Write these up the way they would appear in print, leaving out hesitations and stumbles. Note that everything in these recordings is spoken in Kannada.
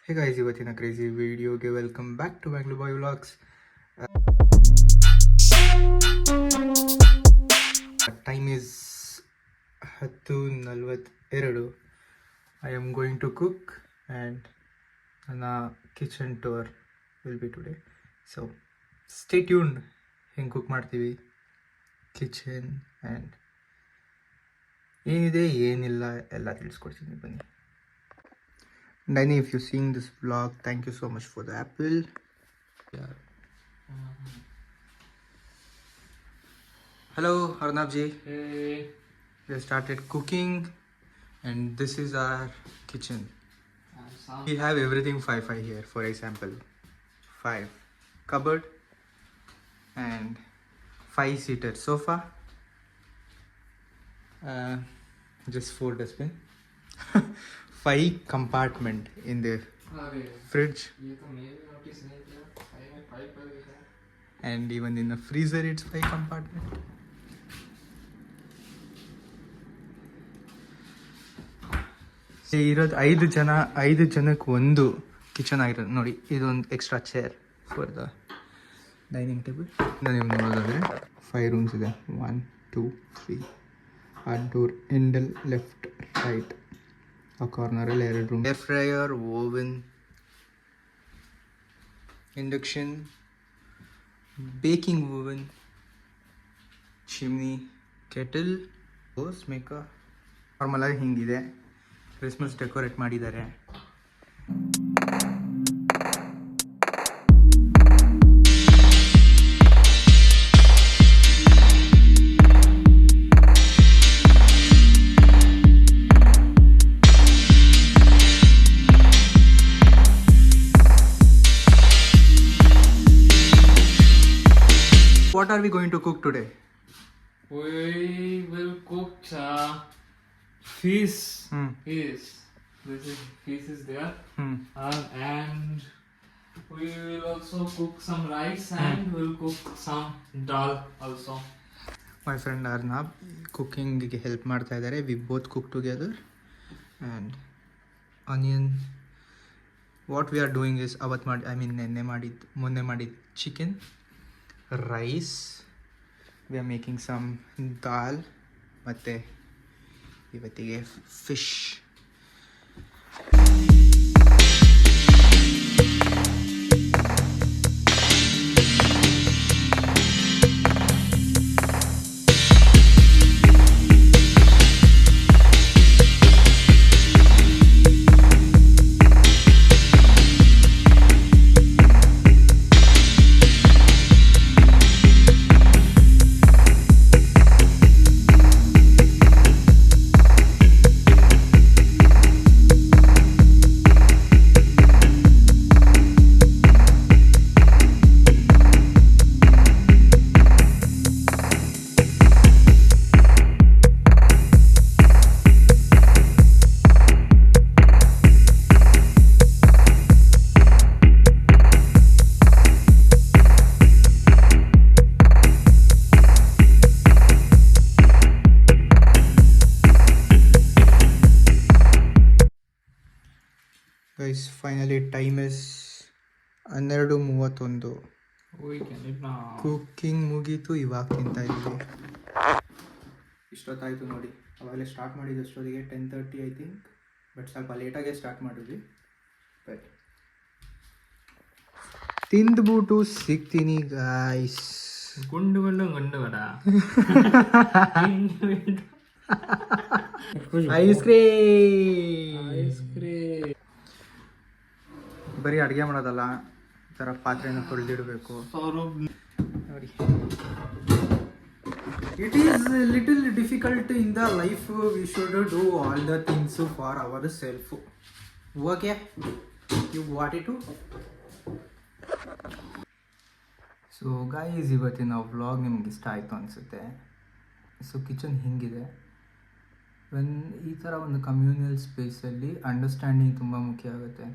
Hey guys, ಇವತ್ತಿನ ಕ್ರೇಜಿ ವಿಡಿಯೋಗೆ welcome back to Bangalore boy vlogs. Time is 10:42. I am going to cook and ನನ್ನ kitchen tour will be today. So stay tuned. ಹೆಂಗೆ ಕುಕ್ ಮಾಡ್ತೀವಿ, ಕಿಚನ್ ಆ್ಯಂಡ್ ಏನಿದೆ ಏನಿಲ್ಲ ಎಲ್ಲ ತಿಳಿಸ್ಕೊಡ್ತೀನಿ ಬನ್ನಿ. Danny, if you're seeing this vlog, thank you so much for the apple. Yeah. Hello, Arnab ji. Hey. We have started cooking, and this is our kitchen. We have everything 5 here. For example, 5 cupboard and 5-seater sofa. Just 4 dustbin. 5 compartment in the fridge, and even in the freezer it's 5 compartment. ಇರೋದು 5 ಜನಕ್ಕೆ ಒಂದು ಕಿಚನ್ ಆಗಿರೋದು ನೋಡಿ. ಇದೊಂದು extra chair for the dining table. ನೀವು ನೋಡೋದಾದರೆ 5 ರೂಮ್ಸ್ ಇದೆ. 1 2 3. ಆ ಡೋರ್ ಎಂಡಲ್ ಲೆಫ್ಟ್ ರೈಟ್ ಆ ಕಾರ್ನರಲ್ಲಿ 2 room. Air fryer, oven, induction, baking oven, chimney, kettle, rose maker. ನಾರ್ಮಲಾಗಿ ಹಿಂಗಿದೆ. ಕ್ರಿಸ್ಮಸ್ ಡೆಕೋರೇಟ್ ಮಾಡಿದ್ದಾರೆ. What are we going to cook today? We will cook fish. Fish. Fish is there. And we will also cook some rice and we'll cook some dal also. My friend Arnab ಕುಕ್ಕಿಂಗಿಗೆ ಹೆಲ್ಪ್ ಮಾಡ್ತಾ ಇದ್ದಾರೆ. We both cook together. And onion what we are doing is ಮೊನ್ನೆ ಮಾಡಿದ್ದು chicken, rice, we are making some dal, ಮತ್ತು ಇವತ್ತಿಗೆ fish. Guys finally time is 12:31. Cooking ಮುಗೀತು, ಇವಾಗ ತಿಂತಾ ಇದ್ವಿ. ಇಷ್ಟೊತ್ತಾಯಿತು ನೋಡಿ. ಅವಾಗಲೇ ಸ್ಟಾರ್ಟ್ ಮಾಡಿದ್ದು ಅಷ್ಟೊತ್ತಿಗೆ 10:30 ಐ ಥಿಂಕ್. ಬಟ್ ಸ್ವಲ್ಪ ಲೇಟಾಗೆ ಸ್ಟಾರ್ಟ್ ಮಾಡಿದ್ವಿ. ಬಟ್ ತಿಂದ್ಬಿಟ್ಟು ಸಿಗ್ತೀನಿ ಗಾಯ್ಸ್. ಗುಂಡು ಬಡ ಐಸ್ ಕ್ರೀಮ್. ಬರೀ ಅಡುಗೆ ಮಾಡೋದಲ್ಲ, ಈ ಥರ ಪಾತ್ರೆನ ತೊಳೆದಿಡಬೇಕು ನೋಡಿ. It is little difficult in the life. We should do all the things for our self. Okay, you what it to. So guys, ಇವತ್ತಿನ ವ್ಲಾಗ್ ನಿಮ್ಗೆ ಇಷ್ಟ ಆಯಿತು ಅನಿಸುತ್ತೆ. ಸೊ ಕಿಚನ್ ಹಿಂಗಿದೆ. ಈ ಥರ ಒಂದು ಕಮ್ಯುನಲ್ ಸ್ಪೇಸಲ್ಲಿ ಅಂಡರ್ಸ್ಟ್ಯಾಂಡಿಂಗ್ ತುಂಬ ಮುಖ್ಯ ಆಗುತ್ತೆ.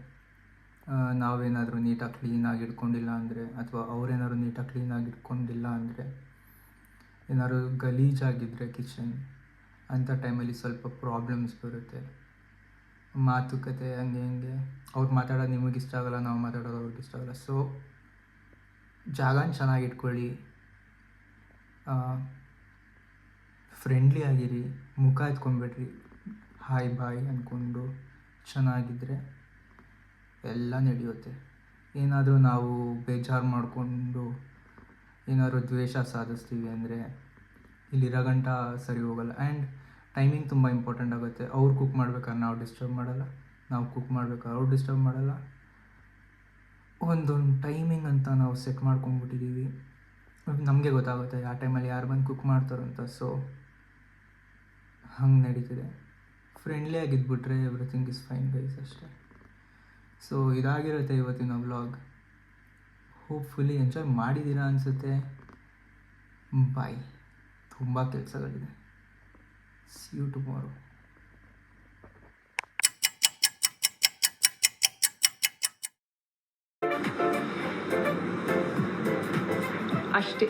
ನಾವೇನಾದರೂ ನೀಟಾಗಿ ಕ್ಲೀನಾಗಿ ಇಟ್ಕೊಂಡಿಲ್ಲ ಅಂದರೆ, ಅಥವಾ ಅವರೇನಾದ್ರು ನೀಟಾಗಿ ಕ್ಲೀನಾಗಿ ಇಟ್ಕೊಂಡಿಲ್ಲ ಅಂದರೆ, ಏನಾದ್ರು ಗಲೀಜಾಗಿದ್ದರೆ ಕಿಚನ್, ಅಂಥ ಟೈಮಲ್ಲಿ ಸ್ವಲ್ಪ ಪ್ರಾಬ್ಲಮ್ಸ್ ಬರುತ್ತೆ. ಮಾತುಕತೆ ಹಂಗೆ ಅವ್ರು ಮಾತಾಡೋದು ನಿಮಗೆ ಇಷ್ಟ ಆಗಲ್ಲ, ನಾವು ಮಾತಾಡೋದು ಅವ್ರಿಗೆ ಇಷ್ಟ ಆಗಲ್ಲ. ಸೊ ಜಾಗನ ಚೆನ್ನಾಗಿ ಇಟ್ಕೊಳ್ಳಿ, ಫ್ರೆಂಡ್ಲಿ ಆಗಿರಿ, ಮುಖ ಎತ್ಕೊಂಡ್ಬಿಡ್ರಿ, ಹಾಯ್ ಬಾಯ್ ಅಂದ್ಕೊಂಡು ಚೆನ್ನಾಗಿದ್ದರೆ ಎಲ್ಲ ನಡೆಯುತ್ತೆ. ಏನಾದರೂ ನಾವು ಬೇಜಾರು ಮಾಡಿಕೊಂಡು ಏನಾದರೂ ದ್ವೇಷ ಸಾಧಿಸ್ತೀವಿ ಅಂದರೆ ಇಲ್ಲಿರೋ ಗಂಟ ಸರಿ ಹೋಗಲ್ಲ. ಆ್ಯಂಡ್ ಟೈಮಿಂಗ್ ತುಂಬ ಇಂಪಾರ್ಟೆಂಟ್ ಆಗುತ್ತೆ. ಅವ್ರು ಕುಕ್ ಮಾಡ್ಬೇಕಾದ್ರೆ ನಾವು ಡಿಸ್ಟರ್ಬ್ ಮಾಡಲ್ಲ, ನಾವು ಕುಕ್ ಮಾಡ್ಬೇಕಾದ್ರೆ ಅವ್ರು ಡಿಸ್ಟರ್ಬ್ ಮಾಡಲ್ಲ. ಒಂದೊಂದು ಟೈಮಿಂಗ್ ಅಂತ ನಾವು ಸೆಟ್ ಮಾಡ್ಕೊಂಡ್ಬಿಟ್ಟಿದ್ದೀವಿ. ನಮಗೆ ಗೊತ್ತಾಗುತ್ತೆ ಯಾವ ಟೈಮಲ್ಲಿ ಯಾರು ಬಂದು ಕುಕ್ ಮಾಡ್ತಾರಂತ. ಸೊ ಹಂಗೆ ನಡೀತಿದೆ. ಫ್ರೆಂಡ್ಲಿ ಆಗಿದ್ಬಿಟ್ರೆ ಎವ್ರಿಥಿಂಗ್ ಇಸ್ ಫೈನ್ ಗೈಸ್, ಅಷ್ಟೇ. ಸೊ ಇದಾಗಿರುತ್ತೆ ಇವತ್ತಿನ ವ್ಲಾಗ್. ಹೋಪ್ಫುಲಿ ಎಂಜಾಯ್ ಮಾಡಿದ್ದೀರಾ ಅನಿಸುತ್ತೆ. ಬಾಯ್. ತುಂಬ ಕೆಲಸಗಳಿದೆ. C you tomorrow. ಅಷ್ಟೇ.